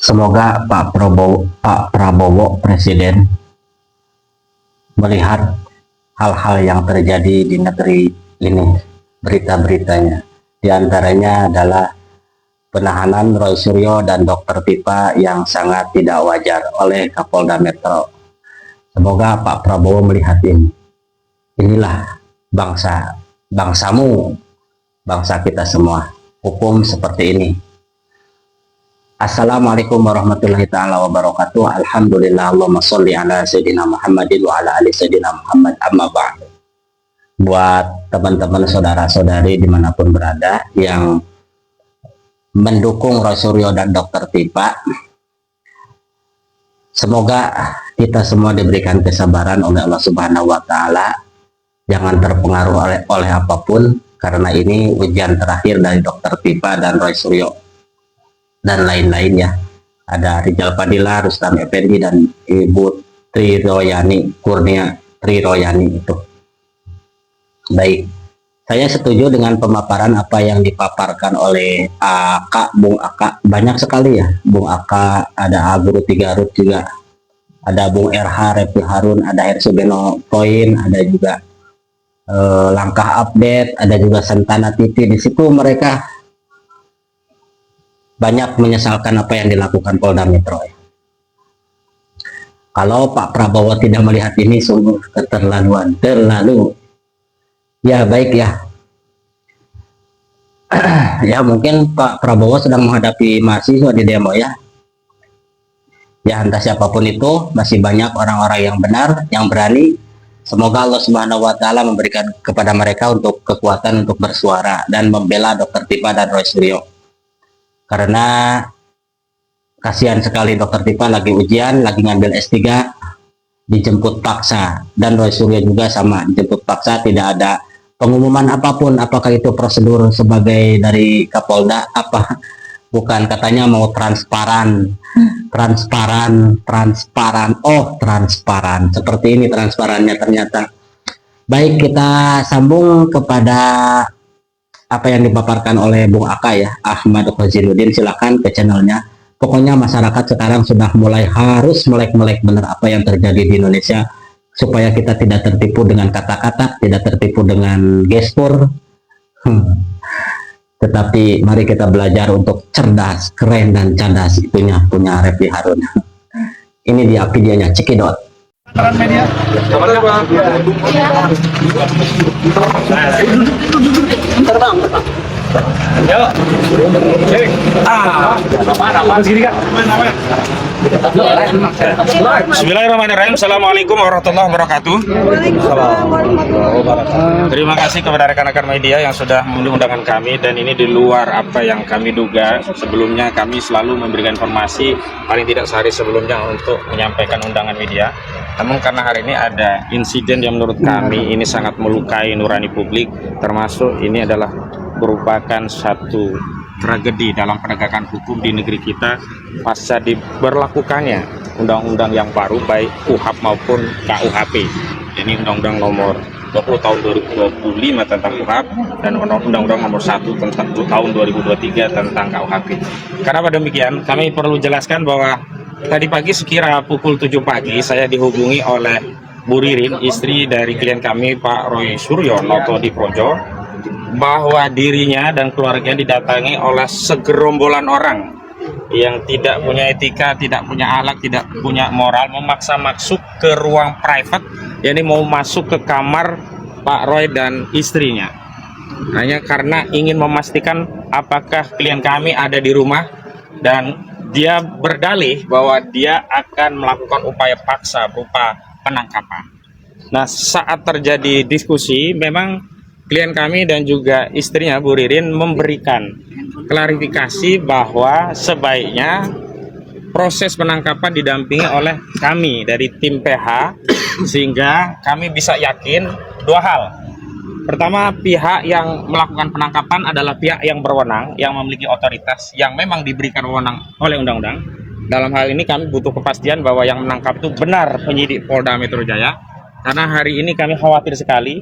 Semoga Pak Prabowo Presiden melihat hal-hal yang terjadi di negeri ini, berita-beritanya. Di antaranya adalah penahanan Roy Suryo dan Dr. Pipa yang sangat tidak wajar oleh Kapolda Metro. Semoga Pak Prabowo melihat ini. Inilah bangsamu, bangsa kita semua. Hukum seperti ini. Assalamualaikum warahmatullahi ta'ala wabarakatuh. Alhamdulillah, Allahumma sholli ala Sayyidina Muhammadin wa ala ali Sayyidina Muhammad, amma ba'd. Buat teman-teman saudara-saudari dimanapun berada yang mendukung Roy Suryo dan Dr. Pipa, semoga kita semua diberikan kesabaran oleh Allah Subhanahu wa Ta'ala. Jangan terpengaruh oleh apapun, karena ini ujian terakhir dari Dr. Pipa dan Roy Suryo dan lain-lainnya. Ada Rizal Fadila, Rustam Effendi, dan Ibu Tri Royani Kurnia Tri Royani itu. Baik, saya setuju dengan pemaparan apa yang dipaparkan oleh Bung Aka. Banyak sekali ya, Bung Aka, ada Guru Tigarut juga, ada Bung RH Repi Harun, ada Hersubeno Poin, ada juga Langkah Update, ada juga Sentana TV. Di situ mereka banyak menyesalkan apa yang dilakukan Polda Metro. Kalau Pak Prabowo tidak melihat ini, sungguh keterlaluan, terlalu. Ya baik ya. Ya mungkin Pak Prabowo sedang menghadapi mahasiswa di demo ya. Ya entah siapapun itu, masih banyak orang-orang yang benar, yang berani. Semoga Allah Subhanahu wa Ta'ala memberikan kepada mereka untuk kekuatan untuk bersuara dan membela Dr. Pipa dan Roy Suryo. Karena kasihan sekali Dr. Pipa lagi ujian, lagi ngambil S3, dijemput paksa, dan Roy Suryo juga sama, dijemput paksa, tidak ada pengumuman apapun. Apakah itu prosedur sebagai dari Kapolda? Apa bukan, katanya mau transparan. Oh, transparan. Seperti ini transparannya ternyata. Baik, kita sambung kepada apa yang dipaparkan oleh Bung Aka ya, Ahmad Khazirudin. Silakan ke channelnya. Pokoknya masyarakat sekarang sudah mulai harus melek-melek benar apa yang terjadi di Indonesia, supaya kita tidak tertipu dengan kata-kata, tidak tertipu dengan gestur. Tetapi mari kita belajar untuk cerdas, keren, dan cadas. Itunya punya Repi Harun. Ini dia videonya, cekidot. Media. Bismillahirrahmanirrahim. Assalamualaikum warahmatullahi wabarakatuh. Terima kasih kepada rekan-rekan media yang sudah mengundang kami, dan ini di luar apa yang kami duga. Sebelumnya kami selalu memberikan informasi paling tidak sehari sebelumnya untuk menyampaikan undangan media. Namun karena hari ini ada insiden yang menurut kami ini sangat melukai nurani publik, termasuk ini adalah merupakan satu tragedi dalam penegakan hukum di negeri kita pasca diberlakukannya undang-undang yang baru, baik KUHP maupun KUHP. Ini Undang-Undang Nomor 20 Tahun 2025 tentang KUHP dan Undang-Undang Nomor 1 tentang tahun 2023 tentang KUHP. Kenapa demikian? Kami perlu jelaskan bahwa tadi pagi sekira pukul 7 pagi saya dihubungi oleh Bu Ririn, istri dari klien kami Pak Roy Suryo Noto di Projo, bahwa dirinya dan keluarganya didatangi oleh segerombolan orang yang tidak punya etika, tidak punya akhlak, tidak punya moral, memaksa masuk ke ruang private, yakni mau masuk ke kamar Pak Roy dan istrinya, hanya karena ingin memastikan apakah klien kami ada di rumah, dan dia berdalih bahwa dia akan melakukan upaya paksa berupa penangkapan. Nah, saat terjadi diskusi, memang klien kami dan juga istrinya Bu Ririn memberikan klarifikasi bahwa sebaiknya proses penangkapan didampingi oleh kami dari tim PH, sehingga kami bisa yakin dua hal. Pertama, pihak yang melakukan penangkapan adalah pihak yang berwenang, yang memiliki otoritas, yang memang diberikan wewenang oleh undang-undang. Dalam hal ini kami butuh kepastian bahwa yang menangkap itu benar penyidik Polda Metro Jaya, karena hari ini kami khawatir sekali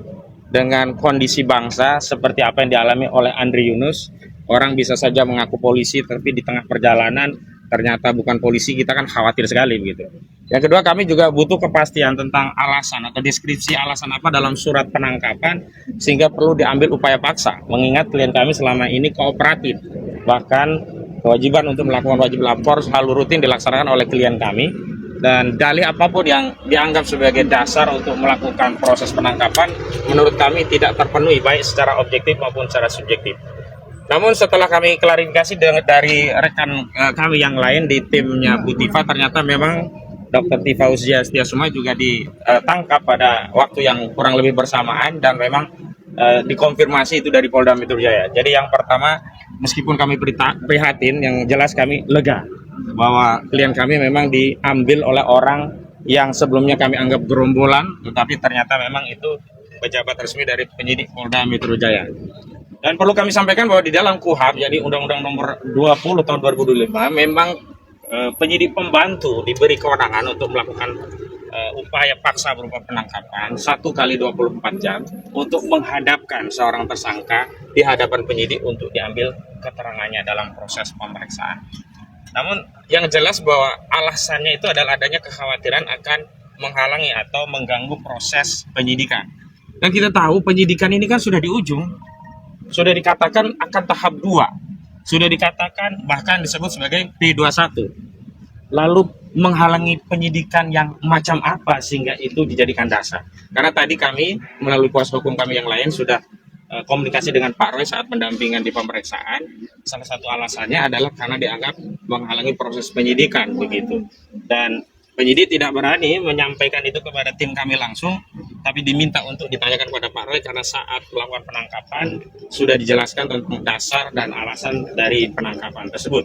dengan kondisi bangsa seperti apa yang dialami oleh Andri Yunus. Orang bisa saja mengaku polisi, tapi di tengah perjalanan ternyata bukan polisi, kita kan khawatir sekali begitu. Yang kedua, kami juga butuh kepastian tentang alasan atau deskripsi alasan apa dalam surat penangkapan sehingga perlu diambil upaya paksa, mengingat klien kami selama ini kooperatif, bahkan kewajiban untuk melakukan wajib lapor selalu rutin dilaksanakan oleh klien kami, dan dalih apapun yang dianggap sebagai dasar untuk melakukan proses penangkapan menurut kami tidak terpenuhi baik secara objektif maupun secara subjektif. Namun setelah kami klarifikasi dari rekan kami yang lain di timnya Bu Tifa, ternyata memang Dr. Tifa Uzia Setiasuma juga ditangkap pada waktu yang kurang lebih bersamaan, dan memang dikonfirmasi itu dari Polda Metro Jaya. Jadi yang pertama, meskipun kami prihatin, yang jelas kami lega bahwa klien kami memang diambil oleh orang yang sebelumnya kami anggap gerombolan, tetapi ternyata memang itu pejabat resmi dari penyidik Polda Metro Jaya. Dan perlu kami sampaikan bahwa di dalam KUHP, jadi Undang-Undang Nomor 20 Tahun 2005, memang penyidik pembantu diberi kewenangan untuk melakukan upaya paksa berupa penangkapan 1 kali 24 jam untuk menghadapkan seorang tersangka di hadapan penyidik untuk diambil keterangannya dalam proses pemeriksaan. Namun yang jelas bahwa alasannya itu adalah adanya kekhawatiran akan menghalangi atau mengganggu proses penyidikan. Dan kita tahu penyidikan ini kan sudah di ujung, sudah dikatakan akan tahap 2, sudah dikatakan bahkan disebut sebagai P21. Lalu menghalangi penyidikan yang macam apa sehingga itu dijadikan dasar? Karena tadi kami melalui kuasa hukum kami yang lain sudah komunikasi dengan Pak Roy saat pendampingan di pemeriksaan. Salah satu alasannya adalah karena dianggap menghalangi proses penyidikan begitu. Dan penyidik tidak berani menyampaikan itu kepada tim kami langsung, tapi diminta untuk ditanyakan kepada Pak Roy karena saat melakukan penangkapan sudah dijelaskan tentang dasar dan alasan dari penangkapan tersebut.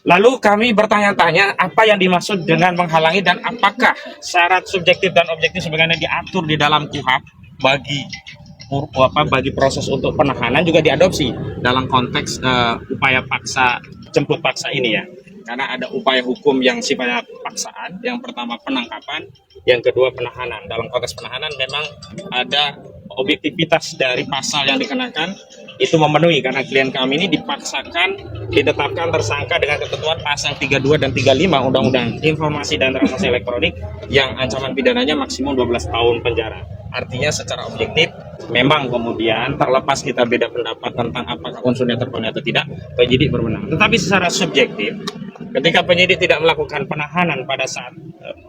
Lalu kami bertanya-tanya apa yang dimaksud dengan menghalangi dan apakah syarat subjektif dan objektif sebagaimana diatur di dalam KUHP bagi proses untuk penahanan juga diadopsi dalam konteks upaya paksa, jemput paksa ini ya. Karena ada upaya hukum yang sifatnya paksaan, yang pertama penangkapan, yang kedua penahanan. Dalam konteks penahanan memang ada objektivitas dari pasal yang dikenakan itu memenuhi, karena klien kami ini ditetapkan tersangka dengan ketentuan pasal 32 dan 35 Undang-Undang Informasi dan Transaksi Elektronik yang ancaman pidananya maksimum 12 tahun penjara. Artinya secara objektif memang kemudian terlepas kita beda pendapat tentang apakah unsurnya terpenuhi atau tidak, penyidik berwenang. Tetapi secara subjektif, ketika penyidik tidak melakukan penahanan pada saat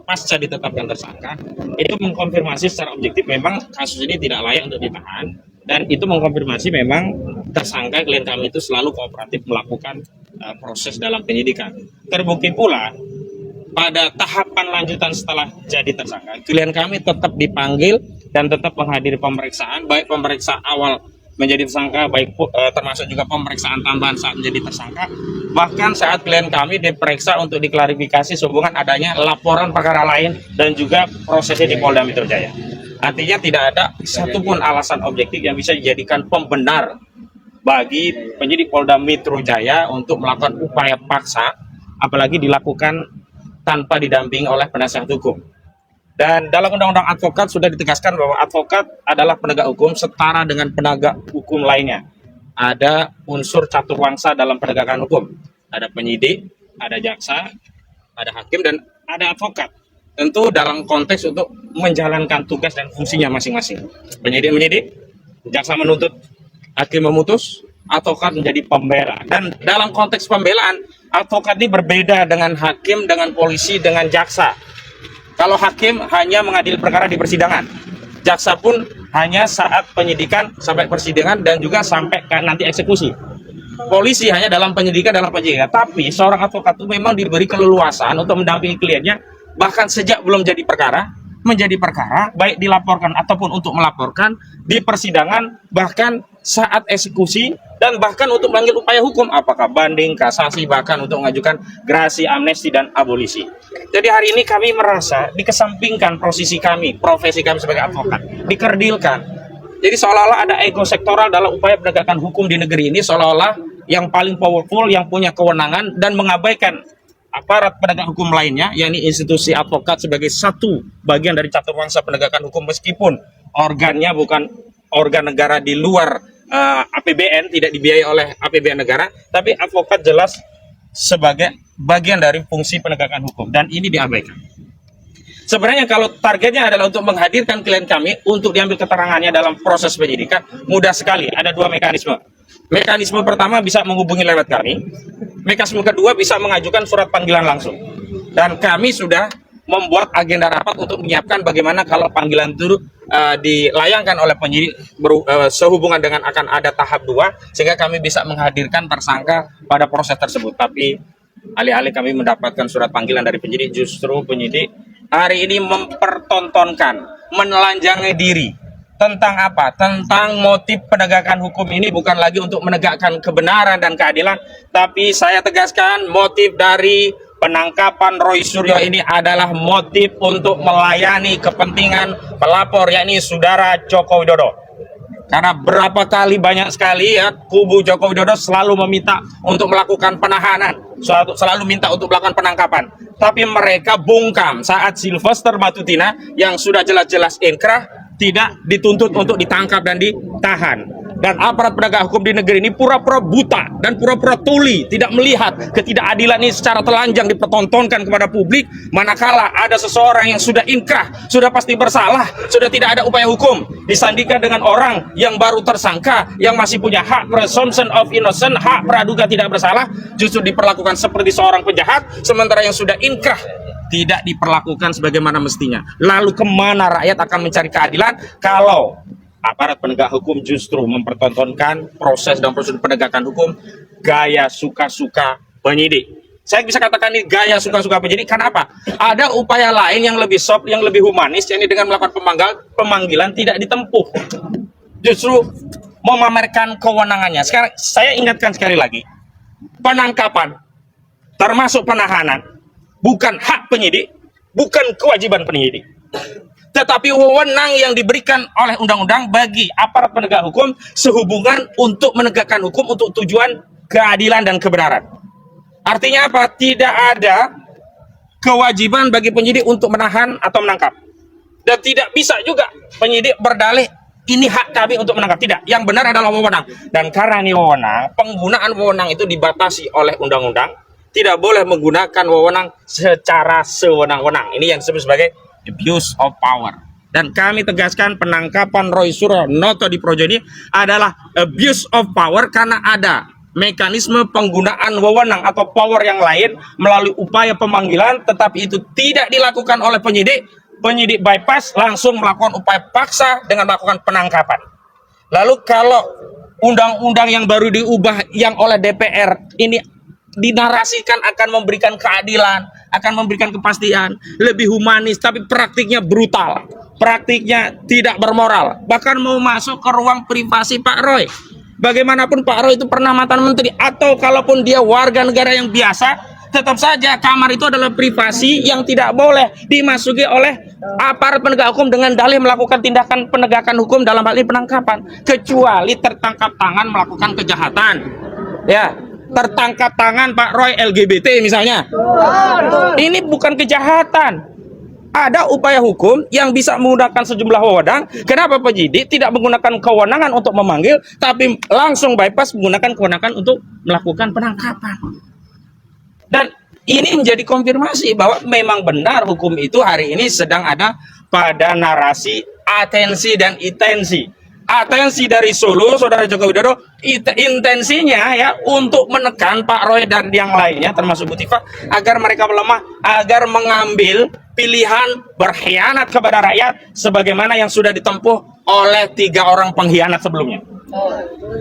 pasca ditetapkan tersangka, itu mengkonfirmasi secara objektif memang kasus ini tidak layak untuk ditahan, dan itu mengkonfirmasi memang tersangka klien kami itu selalu kooperatif melakukan proses dalam penyidikan. Terbukti pula pada tahapan lanjutan setelah jadi tersangka, klien kami tetap dipanggil dan tetap menghadiri pemeriksaan, baik pemeriksaan awal menjadi tersangka, baik termasuk juga pemeriksaan tambahan saat menjadi tersangka. Bahkan saat klien kami diperiksa untuk diklarifikasi sehubungan adanya laporan perkara lain dan juga prosesnya di Polda Metro Jaya. Artinya tidak ada satupun alasan objektif yang bisa dijadikan pembenar bagi penyidik Polda Metro Jaya untuk melakukan upaya paksa, apalagi dilakukan tanpa didampingi oleh penasihat hukum. Dan dalam Undang-Undang Advokat sudah ditegaskan bahwa advokat adalah penegak hukum setara dengan penegak hukum lainnya. Ada unsur caturwangsa dalam penegakan hukum. Ada penyidik, ada jaksa, ada hakim, dan ada advokat. Tentu dalam konteks untuk menjalankan tugas dan fungsinya masing-masing. Penyidik menyidik, jaksa menuntut, hakim memutus, advokat menjadi pembela. Dan dalam konteks pembelaan, advokat ini berbeda dengan hakim, dengan polisi, dengan jaksa. Kalau hakim hanya mengadili perkara di persidangan, jaksa pun hanya saat penyidikan sampai persidangan dan juga sampai nanti eksekusi. Polisi hanya dalam penyidikan, tapi seorang advokat itu memang diberi keleluasaan untuk mendampingi kliennya bahkan sejak belum jadi perkara, menjadi perkara, baik dilaporkan ataupun untuk melaporkan, di persidangan, bahkan saat eksekusi, dan bahkan untuk memanggil upaya hukum, apakah banding, kasasi, bahkan untuk mengajukan gerasi, amnesti, dan abolisi. Jadi hari ini kami merasa dikesampingkan posisi kami, profesi kami sebagai advokat, dikerdilkan. Jadi seolah-olah ada ego sektoral dalam upaya penegakan hukum di negeri ini, seolah-olah yang paling powerful, yang punya kewenangan, dan mengabaikan aparat penegak hukum lainnya, yakni institusi advokat sebagai satu bagian dari caturwangsa penegakan hukum, meskipun organnya bukan organ negara di luar APBN, tidak dibiayai oleh APBN negara, tapi advokat jelas sebagai bagian dari fungsi penegakan hukum, dan ini diabaikan. Sebenarnya kalau targetnya adalah untuk menghadirkan klien kami untuk diambil keterangannya dalam proses penyidikan, mudah sekali. Ada dua mekanisme. Mekanisme pertama bisa menghubungi lewat kami. Mekanisme kedua bisa mengajukan surat panggilan langsung. Dan kami sudah membuat agenda rapat untuk menyiapkan bagaimana kalau panggilan itu dilayangkan oleh penyidik sehubungan dengan akan ada tahap 2, sehingga kami bisa menghadirkan tersangka pada proses tersebut. Tapi alih-alih kami mendapatkan surat panggilan dari penyidik, justru penyidik hari ini mempertontonkan, menelanjangi diri. Tentang apa? Tentang motif penegakan hukum ini bukan lagi untuk menegakkan kebenaran dan keadilan, tapi saya tegaskan motif dari penangkapan Roy Suryo ini adalah motif untuk melayani kepentingan pelapor, yakni saudara Joko Widodo. Karena berapa kali, banyak sekali ya, kubu Joko Widodo selalu meminta untuk melakukan penahanan, selalu minta untuk melakukan penangkapan. Tapi mereka bungkam saat Sylvester Matutina yang sudah jelas-jelas inkrah tidak dituntut untuk ditangkap dan ditahan. Dan aparat penegak hukum di negeri ini pura-pura buta dan pura-pura tuli, tidak melihat ketidakadilan ini secara telanjang dipertontonkan kepada publik, manakala ada seseorang yang sudah inkrah, sudah pasti bersalah, sudah tidak ada upaya hukum, disandingkan dengan orang yang baru tersangka, yang masih punya hak presumption of innocence, hak praduga tidak bersalah, justru diperlakukan seperti seorang penjahat, sementara yang sudah inkrah tidak diperlakukan sebagaimana mestinya. Lalu kemana rakyat akan mencari keadilan kalau aparat penegak hukum justru mempertontonkan proses dan prosedur penegakan hukum gaya suka-suka penyidik? Saya bisa katakan ini gaya suka-suka penyidik. Kenapa? Ada upaya lain yang lebih soft, yang lebih humanis, yakni dengan melakukan pemanggilan tidak ditempuh, justru memamerkan kewenangannya. Sekarang saya ingatkan sekali lagi, penangkapan termasuk penahanan bukan hak penyidik, bukan kewajiban penyidik, tetapi wewenang yang diberikan oleh undang-undang bagi aparat penegak hukum sehubungan untuk menegakkan hukum untuk tujuan keadilan dan kebenaran. Artinya apa? Tidak ada kewajiban bagi penyidik untuk menahan atau menangkap. Dan tidak bisa juga penyidik berdalih ini hak kami untuk menangkap. Tidak, yang benar adalah wewenang. Dan karena ini wewenang, penggunaan wewenang itu dibatasi oleh undang-undang. Tidak boleh menggunakan wewenang secara sewenang-wenang. Ini yang disebut sebagai abuse of power. Dan kami tegaskan penangkapan Roy Suryo Noto di Projo ini adalah abuse of power karena ada mekanisme penggunaan wewenang atau power yang lain melalui upaya pemanggilan, tetapi itu tidak dilakukan oleh penyidik. Penyidik bypass, langsung melakukan upaya paksa dengan melakukan penangkapan. Lalu kalau undang-undang yang baru diubah yang oleh DPR ini dinarasikan akan memberikan keadilan, akan memberikan kepastian, lebih humanis, tapi praktiknya brutal, praktiknya tidak bermoral, bahkan mau masuk ke ruang privasi Pak Roy. Bagaimanapun Pak Roy itu pernah mantan menteri, atau kalaupun dia warga negara yang biasa, tetap saja kamar itu adalah privasi yang tidak boleh dimasuki oleh aparat penegak hukum dengan dalih melakukan tindakan penegakan hukum, dalam hal ini penangkapan, kecuali tertangkap tangan melakukan kejahatan. Ya, tertangkap tangan Pak Roy LGBT misalnya, ini bukan kejahatan. Ada upaya hukum yang bisa menggunakan sejumlah wewenang. Kenapa penyidik tidak menggunakan kewenangan untuk memanggil, tapi langsung bypass menggunakan kewenangan untuk melakukan penangkapan? Dan ini menjadi konfirmasi bahwa memang benar hukum itu hari ini sedang ada pada narasi atensi dan intensi. Atensi dari Solo, saudara Joko Widodo, intensinya ya untuk menekan Pak Roy dan yang lainnya termasuk Bu Tifa agar mereka melemah, agar mengambil pilihan berkhianat kepada rakyat sebagaimana yang sudah ditempuh oleh 3 orang pengkhianat sebelumnya.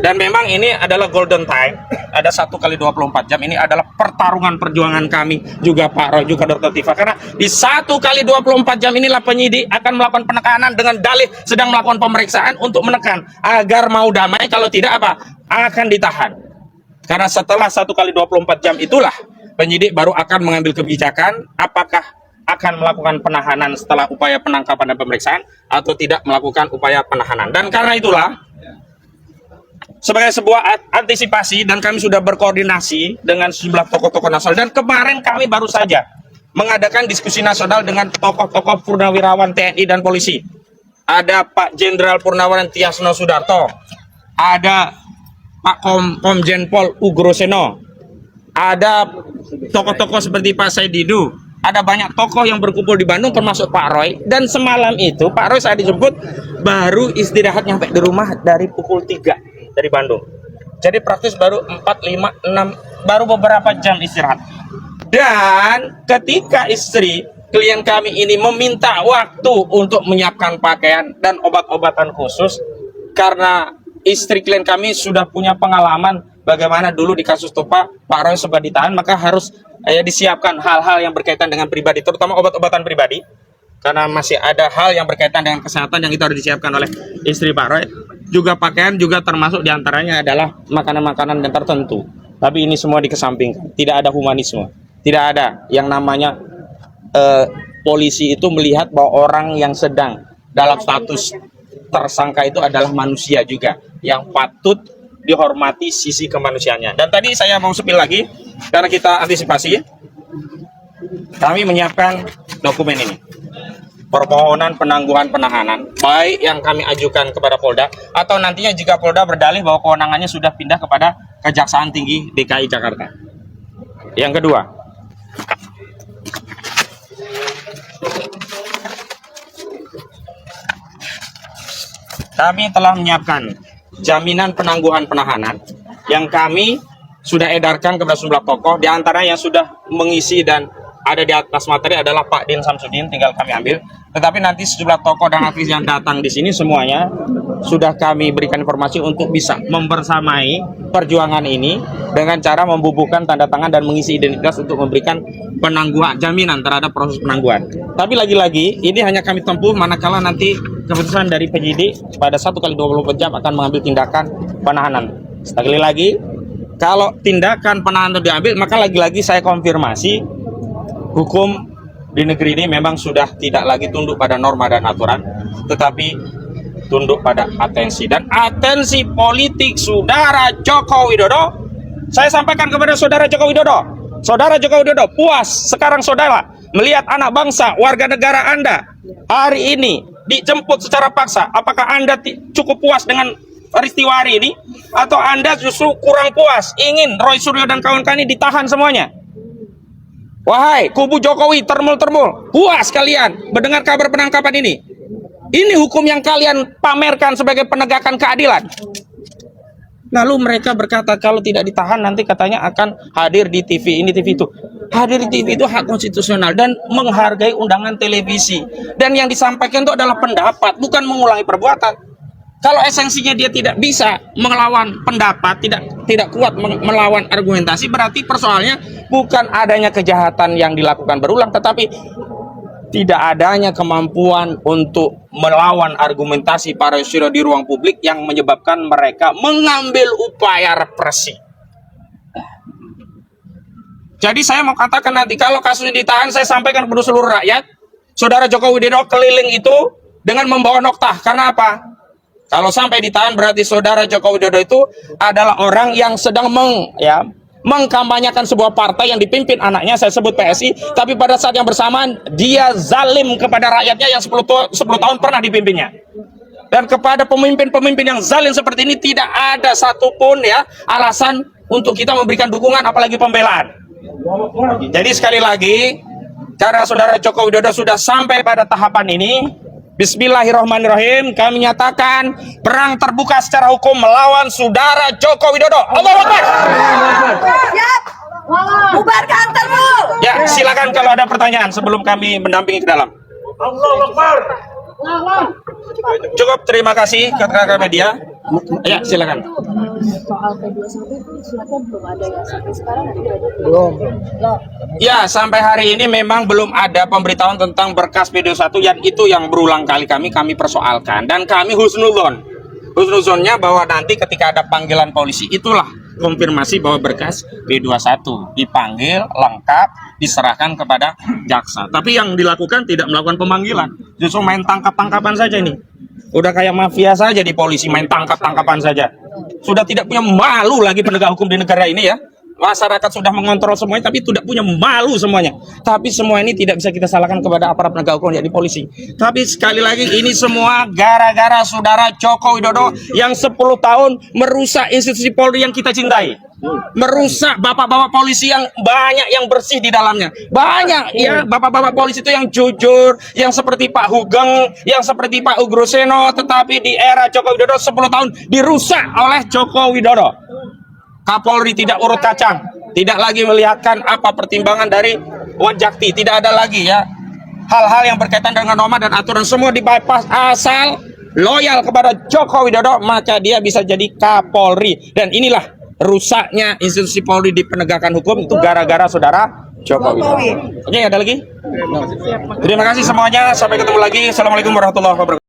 Dan memang ini adalah golden time, ada 1 kali 24 jam, ini adalah pertarungan perjuangan kami juga Pak Roy, juga Dr. Tifa, karena di 1 kali 24 jam inilah penyidik akan melakukan penekanan dengan dalih sedang melakukan pemeriksaan untuk menekan agar mau damai, kalau tidak apa? Akan ditahan. Karena setelah 1 kali 24 jam itulah penyidik baru akan mengambil kebijakan apakah akan melakukan penahanan setelah upaya penangkapan dan pemeriksaan atau tidak melakukan upaya penahanan. Dan karena itulah sebagai sebuah antisipasi, dan kami sudah berkoordinasi dengan sejumlah tokoh-tokoh nasional, dan kemarin kami baru saja mengadakan diskusi nasional dengan tokoh-tokoh purnawirawan TNI dan polisi. Ada Pak Jenderal Purnawirawan Tiasno Sudarto, ada Pak Komjen Pol Ugroseno, ada tokoh-tokoh seperti Pak Said Didu, ada banyak tokoh yang berkumpul di Bandung termasuk Pak Roy. Dan semalam itu Pak Roy saat dijemput baru istirahat nyampe di rumah dari pukul 3 dari Bandung. Jadi praktis baru 4, 5, 6, baru beberapa jam istirahat. Dan ketika istri klien kami ini meminta waktu untuk menyiapkan pakaian dan obat-obatan khusus, karena istri klien kami sudah punya pengalaman bagaimana dulu di kasus Tupa Pak Roy sempat ditahan, maka harus disiapkan hal-hal yang berkaitan dengan pribadi, terutama obat-obatan pribadi, karena masih ada hal yang berkaitan dengan kesehatan yang itu harus disiapkan oleh istri Pak Roy. Juga pakaian juga termasuk diantaranya adalah makanan-makanan yang tertentu. Tapi ini semua dikesampingkan, tidak ada humanisme, tidak ada yang namanya polisi itu melihat bahwa orang yang sedang dalam status tersangka itu adalah manusia juga yang patut dihormati sisi kemanusiaannya. Dan tadi saya mau sepil lagi karena kita antisipasi, kami menyiapkan dokumen ini, permohonan penangguhan penahanan, baik yang kami ajukan kepada Polda atau nantinya jika Polda berdalih bahwa kewenangannya sudah pindah kepada Kejaksaan Tinggi DKI Jakarta. Yang kedua, kami telah menyiapkan jaminan penangguhan penahanan yang kami sudah edarkan kepada sejumlah tokoh, di antara yang sudah mengisi dan ada di atas materi adalah Pak Din Samsudin, tinggal kami ambil. Tetapi nanti sejumlah tokoh dan aktivis yang datang di sini semuanya sudah kami berikan informasi untuk bisa membersamai perjuangan ini dengan cara membubuhkan tanda tangan dan mengisi identitas untuk memberikan penangguhan, jaminan terhadap proses penangguhan. Tapi lagi-lagi ini hanya kami tempuh manakala nanti keputusan dari penyidik pada 1x24 jam akan mengambil tindakan penahanan. Sekali lagi, kalau tindakan penahanan diambil, maka lagi-lagi saya konfirmasi hukum di negeri ini memang sudah tidak lagi tunduk pada norma dan aturan, tetapi tunduk pada atensi. Dan atensi politik saudara Joko Widodo, saya sampaikan kepada saudara Joko Widodo, saudara Joko Widodo puas sekarang saudara melihat anak bangsa, warga negara Anda hari ini dijemput secara paksa. Apakah Anda cukup puas dengan peristiwa hari ini, atau Anda justru kurang puas ingin Roy Suryo dan kawan-kawan ini ditahan semuanya? Wahai kubu Jokowi termul-termul, puas kalian mendengar kabar penangkapan ini? Ini hukum yang kalian pamerkan sebagai penegakan keadilan. Lalu mereka berkata kalau tidak ditahan nanti katanya akan hadir di TV ini, TV itu. Hadir di TV itu hak konstitusional dan menghargai undangan televisi. Dan yang disampaikan itu adalah pendapat, bukan mengulangi perbuatan. Kalau esensinya dia tidak bisa melawan pendapat, tidak kuat melawan argumentasi, berarti persoalannya bukan adanya kejahatan yang dilakukan berulang, tetapi tidak adanya kemampuan untuk melawan argumentasi para Yusril di ruang publik yang menyebabkan mereka mengambil upaya represi. Jadi saya mau katakan nanti kalau kasusnya ditahan, saya sampaikan kepada seluruh rakyat, saudara Joko Widodo keliling itu dengan membawa noktah. Karena apa? Kalau sampai ditahan berarti saudara Joko Widodo itu adalah orang yang sedang mengkampanyekan sebuah partai yang dipimpin anaknya, saya sebut PSI, tapi pada saat yang bersamaan dia zalim kepada rakyatnya yang 10 tahun pernah dipimpinnya. Dan kepada pemimpin-pemimpin yang zalim seperti ini tidak ada satupun alasan untuk kita memberikan dukungan apalagi pembelaan. Jadi sekali lagi, karena saudara Joko Widodo sudah sampai pada tahapan ini, bismillahirrahmanirrahim, kami nyatakan perang terbuka secara hukum melawan saudara Joko Widodo. Allahu Akbar. Bubarkan termu. Ya, silakan kalau ada pertanyaan sebelum kami mendampingi ke dalam. Allahu Akbar. Cukup, terima kasih rekan-rekan media. Ya, silakan. Soal P21 itu suratnya belum ada ya sampai sekarang Belum. Ya, sampai hari ini memang belum ada pemberitahuan tentang berkas P21 yang itu yang berulang kali kami persoalkan, dan kami husnuzonnya bahwa nanti ketika ada panggilan polisi itulah konfirmasi bahwa berkas B21 dipanggil lengkap diserahkan kepada jaksa. Tapi yang dilakukan tidak melakukan pemanggilan, justru main tangkap-tangkapan saja ini. Udah kayak mafia saja di polisi, main tangkap-tangkapan saja. Sudah tidak punya malu lagi penegak hukum di negara ini ya. masyarakat sudah mengontrol semuanya, tapi tidak punya malu semuanya. Tapi semua ini tidak bisa kita salahkan kepada aparat penegak hukum, yakni polisi. Tapi sekali lagi ini semua gara-gara saudara Joko Widodo yang 10 tahun merusak institusi Polri yang kita cintai. Merusak bapak-bapak polisi yang banyak yang bersih di dalamnya. Banyak ya bapak-bapak polisi itu yang jujur, yang seperti Pak Hugeng, yang seperti Pak Ugroseno, tetapi di era Joko Widodo 10 tahun dirusak oleh Joko Widodo. Kapolri tidak urut kacang, tidak lagi melihatkan apa pertimbangan dari Wanjakti, tidak ada lagi ya. Hal-hal yang berkaitan dengan norma dan aturan semua di bypass, asal loyal kepada Joko Widodo maka dia bisa jadi Kapolri. Dan inilah rusaknya institusi Polri di penegakan hukum itu gara-gara saudara Joko Widodo. Oke, ada lagi? Terima kasih semuanya. Sampai ketemu lagi. Assalamualaikum warahmatullahi wabarakatuh.